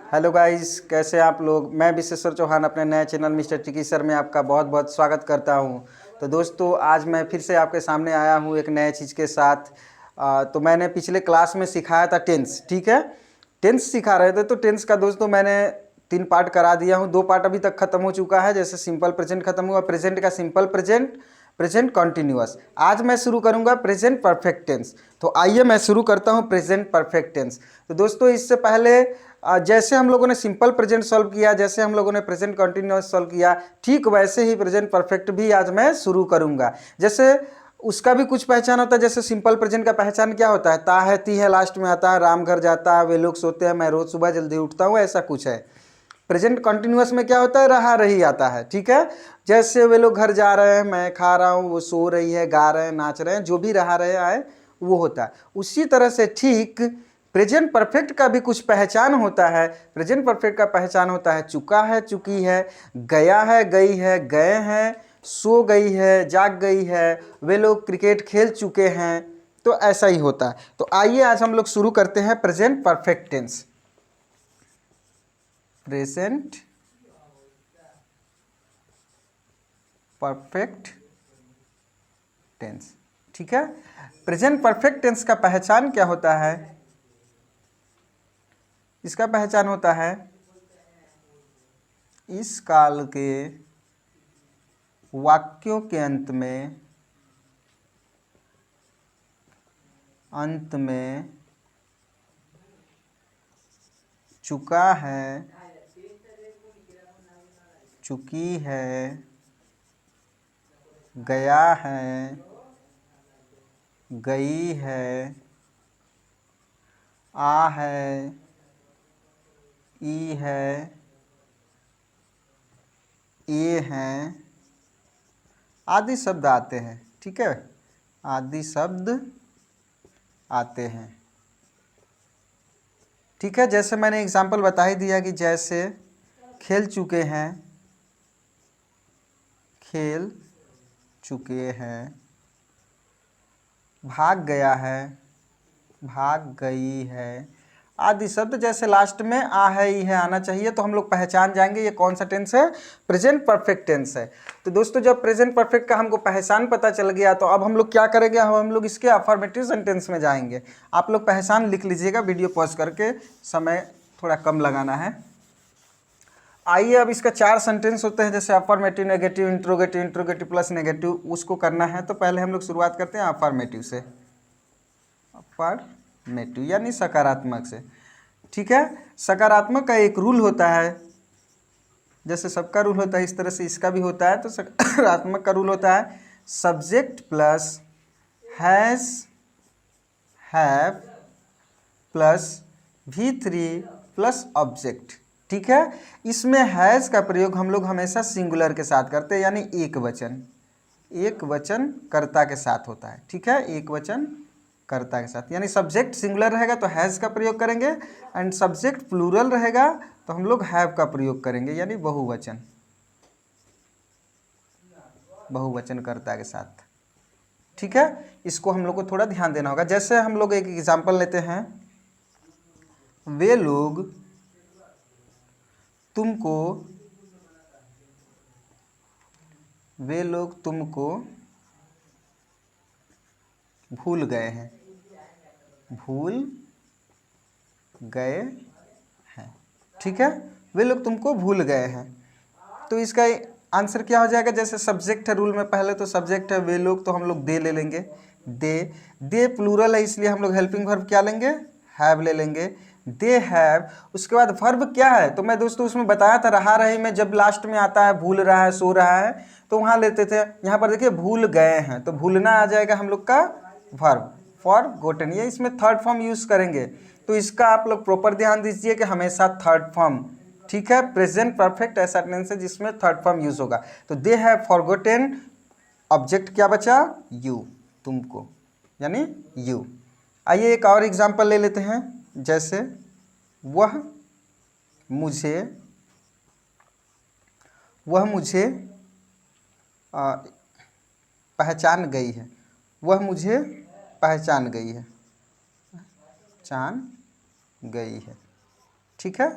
Hello guys, कैसे हैं आप लोग। मैं विश्वेश्वर चौहान अपने नए चैनल मिस्टर टिकी सर में आपका बहुत बहुत स्वागत करता हूं। तो दोस्तों, आज मैं फिर से आपके सामने आया हूं एक नए चीज़ के साथ। तो मैंने पिछले क्लास में सिखाया था टेंस, ठीक है। टेंस सिखा रहे थे, तो टेंस का दोस्तों मैंने 3 पार्ट करा दिया हूँ। 2 पार्ट अभी तक खत्म हो चुका है। जैसे सिंपल प्रेजेंट खत्म हुआ, प्रेजेंट का सिंपल प्रेजेंट, प्रेजेंट कॉन्टिन्यूअस। आज मैं शुरू करूंगा प्रेजेंट परफेक्ट टेंस। तो आइए मैं शुरू करता हूं प्रेजेंट परफेक्ट टेंस। तो दोस्तों, इससे पहले जैसे हम लोगों ने सिंपल प्रेजेंट सॉल्व किया, जैसे हम लोगों ने प्रेजेंट कॉन्टिन्यूअस सॉल्व किया, ठीक वैसे ही प्रेजेंट परफेक्ट भी आज मैं शुरू करूंगा। जैसे उसका भी कुछ पहचान होता है। जैसे सिंपल प्रेजेंट का पहचान क्या होता है, ता है ती है लास्ट में आता है, राम घर जाता है, वे लोग सोते हैं, मैं रोज सुबह जल्दी उठता हूँ, ऐसा कुछ है। प्रेजेंट कॉन्टिन्यूअस में क्या होता है, रहा रही आता है, ठीक है। जैसे वे लोग घर जा रहे हैं, मैं खा रहा हूँ, वो सो रही है, गा रहे हैं, नाच रहे हैं, जो भी रहा रहे आए वो होता है। उसी तरह से ठीक प्रेजेंट परफेक्ट का भी कुछ पहचान होता है। प्रेजेंट परफेक्ट का पहचान होता है चुका है, चुकी है, गया है, गई है, गए हैं, सो गई है, जाग गई है, वे लोग क्रिकेट खेल चुके हैं। तो ऐसा ही होता है। तो आइए आज हम लोग शुरू करते हैं present perfect tense. Present perfect tense, ठीक है। प्रेजेंट परफेक्ट टेंस का पहचान क्या होता है, इसका पहचान होता है इस काल के वाक्यों के अंत में चुका है, चुकी है, गया है, गई है, आ है, ई है, ए हैं, आदि शब्द आते हैं, ठीक है। आदि शब्द आते हैं, ठीक है। जैसे मैंने एग्जाम्पल बता ही दिया कि जैसे खेल चुके हैं, खेल चुके हैं, भाग गया है, भाग गई है, आदि शब्द जैसे लास्ट में आ है, ई है आना चाहिए, तो हम लोग पहचान जाएंगे ये कौन सा टेंस है, प्रेजेंट परफेक्ट टेंस है। तो दोस्तों, जब प्रेजेंट परफेक्ट का हमको पहचान पता चल गया, तो अब हम लोग क्या करेंगे, हम लोग इसके अफर्मेटिव सेंटेंस में जाएंगे। आप लोग पहचान लिख लीजिएगा, वीडियो पॉज करके, समय थोड़ा कम लगाना है। आइए, अब इसका 4 सेंटेंस होते हैं, जैसे affirmative, negative, interrogative, interrogative plus negative, उसको करना है। तो पहले हम लोग शुरुआत करते हैं अफर्मेटिव से। अफर्मेटिव यानी सकारात्मक से, ठीक है। सकारात्मक का एक रूल होता है, जैसे सबका रूल होता है इस तरह से इसका भी होता है। तो सकारात्मक का रूल होता है subject plus has, have plus V3 plus object, ठीक है। इसमें हैज़ का प्रयोग हम लोग हमेशा सिंगुलर के साथ करते हैं, यानी एक वचन, एक वचन कर्ता के साथ होता है, ठीक है। एक वचन कर्ता के साथ, यानी सब्जेक्ट सिंगुलर रहेगा तो हैज़ का प्रयोग करेंगे, एंड सब्जेक्ट प्लूरल रहेगा तो हम लोग हैव का प्रयोग करेंगे, यानी बहुवचन, बहुवचन कर्ता के साथ, ठीक है। इसको हम लोग को थोड़ा ध्यान देना होगा। जैसे हम लोग एक एग्जाम्पल लेते हैं, वे लोग तुमको, वे लोग तुमको भूल गए हैं, भूल गए हैं, ठीक है। वे लोग तुमको भूल गए हैं। तो इसका आंसर क्या हो जाएगा, जैसे सब्जेक्ट है रूल में, पहले तो सब्जेक्ट है वे लोग, तो हम लोग दे ले लेंगे, दे। दे प्लूरल है, इसलिए हम लोग हेल्पिंग वर्ब क्या लेंगे, हैव ले लेंगे, दे हैव। उसके बाद वर्ब क्या है, तो मैं दोस्तों उसमें बताया था, रहा रही में जब लास्ट में आता है भूल रहा है, सो रहा है, तो वहाँ लेते थे। यहाँ पर देखिए भूल गए हैं, तो भूलना आ जाएगा हम लोग का वर्ब, फॉर गोटन, ये इसमें थर्ड फॉर्म यूज़ करेंगे। तो इसका आप लोग प्रॉपर ध्यान दीजिए कि हमेशा थर्ड फॉर्म, ठीक है। प्रेजेंट परफेक्ट ऐसा टेंस है जिसमें थर्ड फॉर्म यूज होगा। तो दे हैव फॉरगॉटन, ऑब्जेक्ट क्या बचा, यू, तुमको, यानी यू। आइए एक और एग्जांपल ले लेते हैं, जैसे वह मुझे, वह मुझे पहचान गई है, वह मुझे पहचान गई है, पहचान गई है, ठीक है।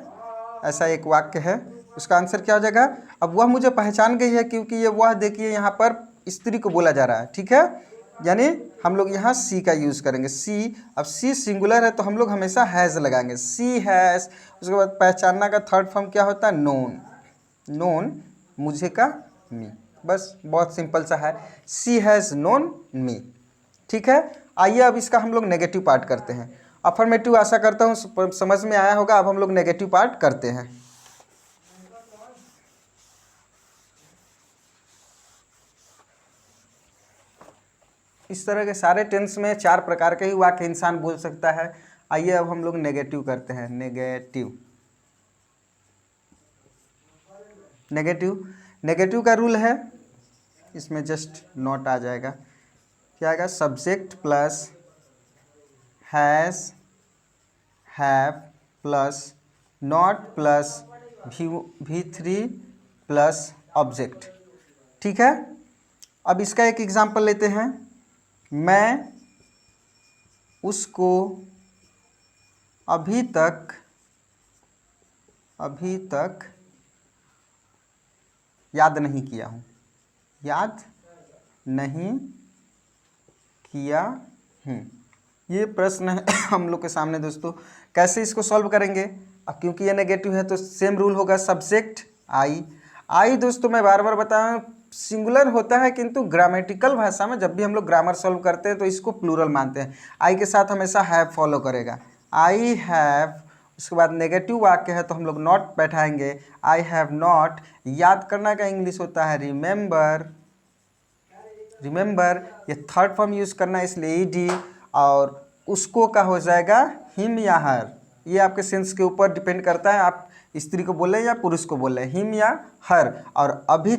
ऐसा एक वाक्य है, उसका आंसर क्या हो जाएगा? अब वह मुझे पहचान गई है क्योंकि ये वह देखिए यहाँ पर स्त्री को बोला जा रहा है, ठीक है, यानी हम लोग यहाँ सी का यूज़ करेंगे। सी, अब सी सिंगुलर है तो हम लोग हमेशा हैज़ लगाएंगे, सी हैज़। उसके बाद पहचानना का थर्ड फॉर्म क्या होता है? नोन। नोन मुझे का मी, बस बहुत सिंपल सा है, सी हैज़ नोन मी, ठीक है। आइए अब इसका हम लोग नेगेटिव पार्ट करते हैं। अफर्मेटिव आशा करता हूँ समझ में आया होगा। अब हम लोग नेगेटिव पार्ट करते हैं। इस तरह के सारे टेंस में 4 प्रकार के ही वाक्य इंसान बोल सकता है। आइए अब हम लोग नेगेटिव करते हैं। नेगेटिव, नेगेटिव, नेगेटिव का रूल है, इसमें जस्ट नॉट आ जाएगा। क्या आएगा? Subject plus has, have plus not plus V3 plus object, ठीक है। अब इसका एक एग्जांपल लेते हैं। मैं उसको अभी तक याद नहीं किया हूँ, याद नहीं किया हूँ। ये प्रश्न है हम लोग के सामने दोस्तों। कैसे इसको सॉल्व करेंगे? अब क्योंकि ये नेगेटिव है तो सेम रूल होगा, सब्जेक्ट आई। आई दोस्तों मैं बार बार बता रहा हूँ सिंगुलर होता है, किंतु ग्रामेटिकल भाषा में जब भी हम लोग ग्रामर सॉल्व करते हैं तो इसको प्लूरल मानते हैं। आई के साथ हमेशा हैव फॉलो करेगा, आई हैव। उसके बाद नेगेटिव वाक्य है तो हम लोग नॉट बैठाएंगे, आई हैव नॉट। याद करना का इंग्लिश होता है रिमेंबर, रिमेंबर। ये थर्ड फॉर्म यूज़ करना है इसलिए ईडी, और उसको का हो जाएगा हिम या हर। ये आपके सेंस के ऊपर डिपेंड करता है, आप स्त्री को बोले या पुरुष को बोले, हिम या हर। और अभी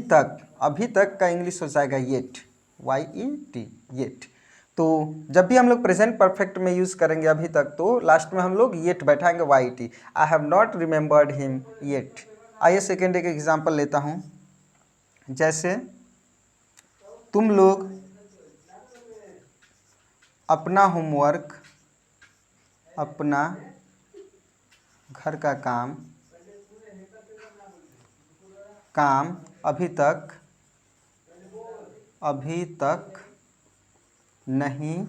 तक का इंग्लिश हो जाएगा येट, YET, येट। तो जब भी हम लोग प्रेजेंट परफेक्ट में यूज़ करेंगे अभी तक, तो लास्ट में हम लोग येट बैठाएंगे, YET। I have not remembered him yet. आइए सेकेंड एक एग्जाम्पल लेता हूँ। जैसे तुम लोग अपना होमवर्क, अपना घर का काम अभी तक नहीं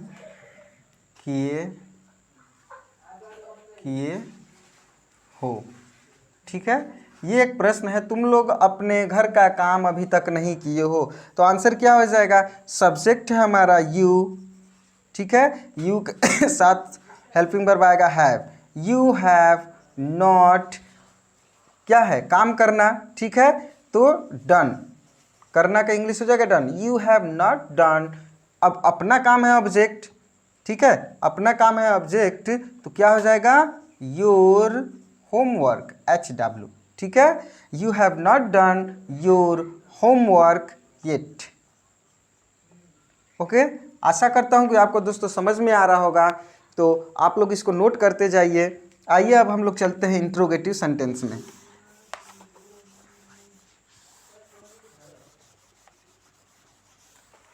किए हो, ठीक है। ये एक प्रश्न है, तुम लोग अपने घर का काम अभी तक नहीं किए हो, तो आंसर क्या हो जाएगा? सब्जेक्ट है हमारा यू, ठीक है, यू के साथ हेल्पिंग वर्ब आएगा हैव। यू हैव नॉट, क्या है? काम करना, ठीक है, तो डन, करना का इंग्लिश हो जाएगा done. You have not done. अब अपना काम है ऑब्जेक्ट, ठीक है, अपना काम है ऑब्जेक्ट, तो क्या हो जाएगा? योर होमवर्क, HW, ठीक है। You have not done your homework yet. Okay, आशा करता हूँ कि आपको दोस्तों समझ में आ रहा होगा, तो आप लोग इसको नोट करते जाइए। आइए अब हम लोग चलते हैं इंट्रोगेटिव सेंटेंस में।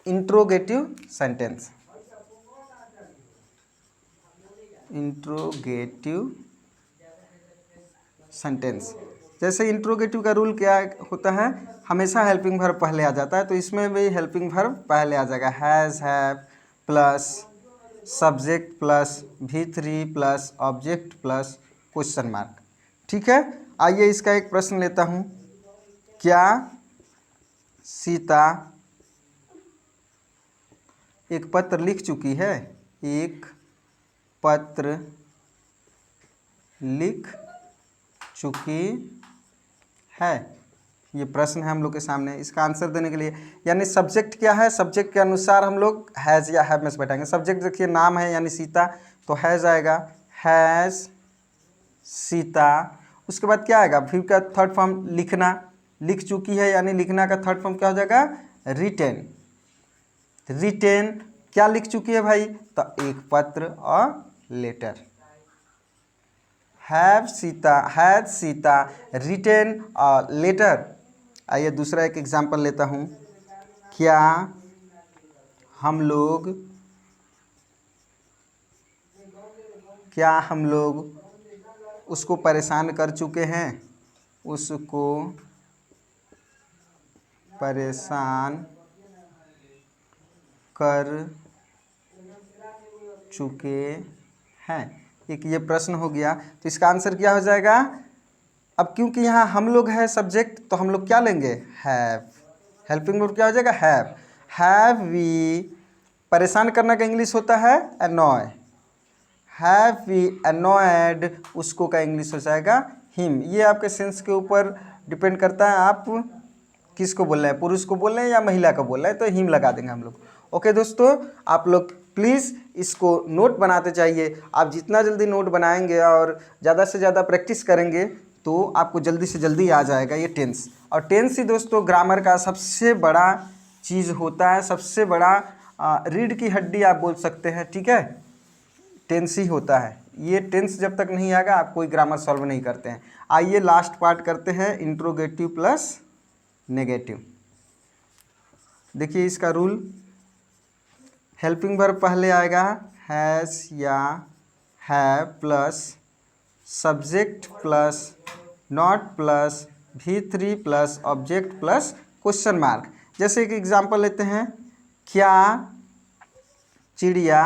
Interrogative sentence, interrogative sentence. जैसे इंट्रोगेटिव का रूल क्या होता है? हमेशा हेल्पिंग वर्ब पहले आ जाता है, तो इसमें भी हेल्पिंग वर्ब पहले आ जाएगा, has, have plus subject plus V3 plus object plus question mark, ठीक है। आइए इसका एक प्रश्न लेता हूँ। क्या सीता एक पत्र लिख चुकी है? एक पत्र लिख चुकी है, ये प्रश्न है हम लोग के सामने। इसका आंसर देने के लिए, यानी सब्जेक्ट क्या है? सब्जेक्ट के अनुसार हम लोग हैज़ या हैव में से बैठाएंगे। सब्जेक्ट देखिए नाम है यानी सीता, तो हैज़ आएगा, हैज़ सीता। उसके बाद क्या आएगा? फिर का थर्ड फॉर्म लिखना, लिख चुकी है यानी लिखना का थर्ड फॉर्म क्या हो जाएगा? रिटेन। रिटेन क्या लिख चुकी है भाई? तो एक पत्र और letter. Have Sita written a letter. आइए दूसरा एक एग्जांपल लेता हूँ। क्या हम लोग उसको परेशान कर चुके हैं? उसको परेशान कर चुके हैं। एक ये प्रश्न हो गया, तो इसका आंसर क्या हो जाएगा? अब क्योंकि यहाँ हम लोग है सब्जेक्ट, तो हम लोग क्या लेंगे? हैव। हेल्पिंग वर्ब क्या हो जाएगा? हैव। हैव वी, परेशान करना का इंग्लिश होता है annoy। हैव वी annoyed, उसको का इंग्लिश हो जाएगा हिम। ये आपके सेंस के ऊपर डिपेंड करता है, आप किसको बोल रहे हैं, पुरुष को बोल रहे हैं या महिला को बोल रहे हैं, तो हिम लगा देंगे हम लोग। ओके दोस्तों, आप लोग प्लीज़ इसको नोट बनाते चाहिए। आप जितना जल्दी नोट बनाएंगे और ज़्यादा से ज़्यादा प्रैक्टिस करेंगे तो आपको जल्दी से जल्दी आ जाएगा ये टेंस। और टेंस ही दोस्तों ग्रामर का सबसे बड़ा चीज़ होता है, सबसे बड़ा रीढ़ की हड्डी आप बोल सकते हैं, ठीक है। टेंस ही होता है। ये टेंस जब तक नहीं आएगा आप कोई ग्रामर सॉल्व नहीं करते हैं। आइए लास्ट पार्ट करते हैं, इंट्रोगेटिव प्लस नेगेटिव। देखिए इसका रूल, हेल्पिंग वर्ब पहले आएगा हैज़ या have plus subject plus not plus V3 plus object plus question mark. जैसे एक एग्जांपल लेते हैं, क्या चिड़िया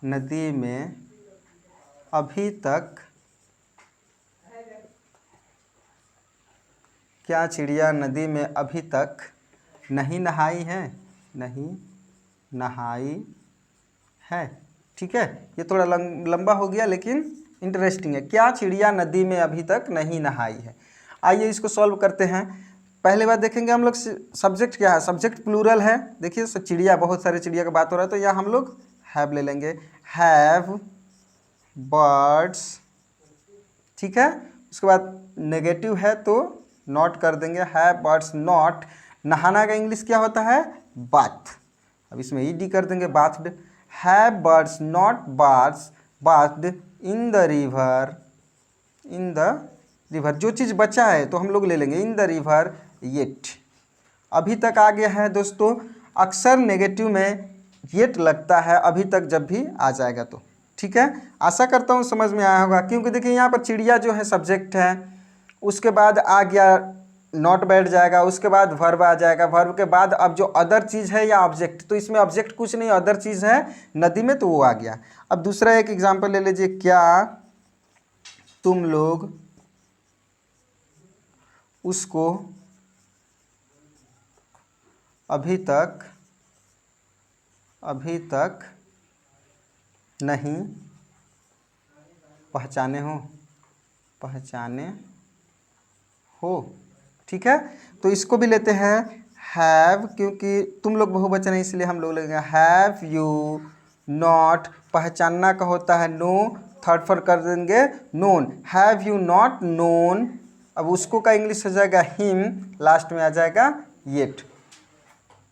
नदी में अभी तक, क्या चिड़िया नदी में अभी तक नहीं नहाई है। ठीक है, ये थोड़ा लंबा हो गया लेकिन इंटरेस्टिंग है। क्या चिड़िया नदी में अभी तक नहीं नहाई है। आइए इसको सॉल्व करते हैं। पहले बात देखेंगे हम लोग सब्जेक्ट क्या है, सब्जेक्ट प्लूरल है। देखिए चिड़िया, बहुत सारे चिड़िया का बात हो रहा है, तो यहाँ हम लोग हैव ले लेंगे, हैव बर्ड्स। ठीक है, उसके बाद नेगेटिव है तो नॉट कर देंगे, हैव बर्ड्स नॉट। नहाना का इंग्लिश क्या होता है? बाथ। अब इसमें ईडी कर देंगे, bathed. Have birds not bathed in the river. जो चीज़ बचा है तो हम लोग ले लेंगे इन द रिवर येट। अभी तक आ गया है दोस्तों। अक्सर नेगेटिव में येट लगता है अभी तक जब भी आ जाएगा तो। ठीक है, आशा करता हूँ समझ में आया होगा। क्योंकि देखिए यहाँ पर चिड़िया जो है सब्जेक्ट है, उसके बाद आ गया नॉट बैठ जाएगा, उसके बाद वर्ब आ जाएगा, वर्ब के बाद अब जो अदर चीज़ है या ऑब्जेक्ट, तो इसमें ऑब्जेक्ट कुछ नहीं, अदर चीज़ है नदी में, तो वो आ गया। अब दूसरा एक एग्जांपल ले लीजिए, क्या तुम लोग उसको अभी तक नहीं पहचाने हो। ठीक है, तो इसको भी लेते हैं हैव, क्योंकि तुम लोग बहुवचन है इसलिए हम लोग लेंगे हैव यू नॉट। पहचानना का होता है नो, थर्ड फॉर कर देंगे known. Have you not known, अब उसको का इंग्लिश हो जाएगा हिम, लास्ट में आ जाएगा येट।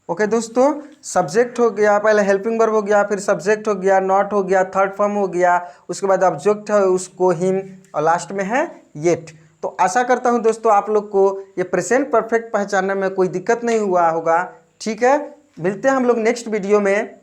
ओके दोस्तों, सब्जेक्ट हो गया, पहले हेल्पिंग वर्ब हो गया, फिर सब्जेक्ट हो गया, नॉट हो गया, थर्ड फॉर्म हो गया, उसके बाद ऑब्जेक्ट है उसको हिम, और लास्ट में है येट। तो आशा करता हूं दोस्तों आप लोग को ये प्रेजेंट परफेक्ट पहचानने में कोई दिक्कत नहीं हुआ होगा। ठीक है, मिलते हैं हम लोग नेक्स्ट वीडियो में।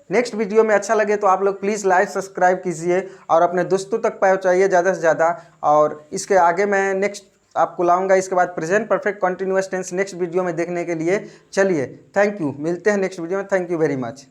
नेक्स्ट वीडियो में अच्छा लगे तो आप लोग प्लीज़ लाइक सब्सक्राइब कीजिए और अपने दोस्तों तक पहुँचाइए ज़्यादा से ज़्यादा। और इसके आगे मैं नेक्स्ट आपको लाऊंगा, इसके बाद present perfect continuous tense next video में देखने के लिए। चलिए, थैंक यू, मिलते हैं नेक्स्ट वीडियो में। Thank you very much.